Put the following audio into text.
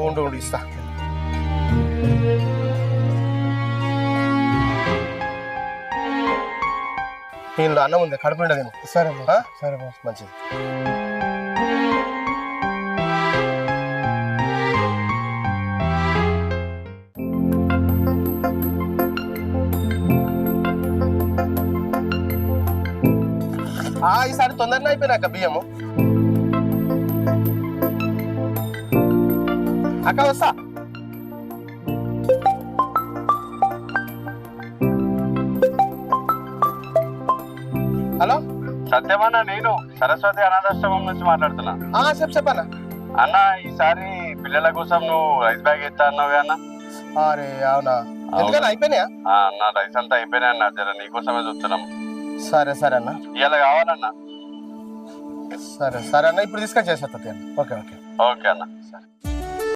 ఉండు ఉండు ఇస్తా. దీనిలో అన్నం ఉంది, కడుపు నిండా తిను. సరే సరే మంచిది. ఈసారి తొందరనే అయిపోయినాక బియ్యము. అక్క వస్తా. హలో సత్యమన్న, నేను సరస్వతి అనాథాశ్రమం నుంచి మాట్లాడుతున్నా. చెప్పన్నా అన్న, ఈసారి పిల్లల కోసం నువ్వు రైస్ బ్యాగ్ ఎత్తా అన్నావు అన్న. అరే అవునా, ఎందుకన్నా అయిపోయినాయా? అన్న రైస్ అంతా అయిపోయినాయి అన్న, జర నీకోసమే చూస్తున్నాం. సరే సరే అన్న, ఇలా కావాలన్నా. సరే సరే అన్న, ఇప్పుడు తీసుకొని చేసేస్తా. ఓకే ఓకే ఓకే అన్న. సరే.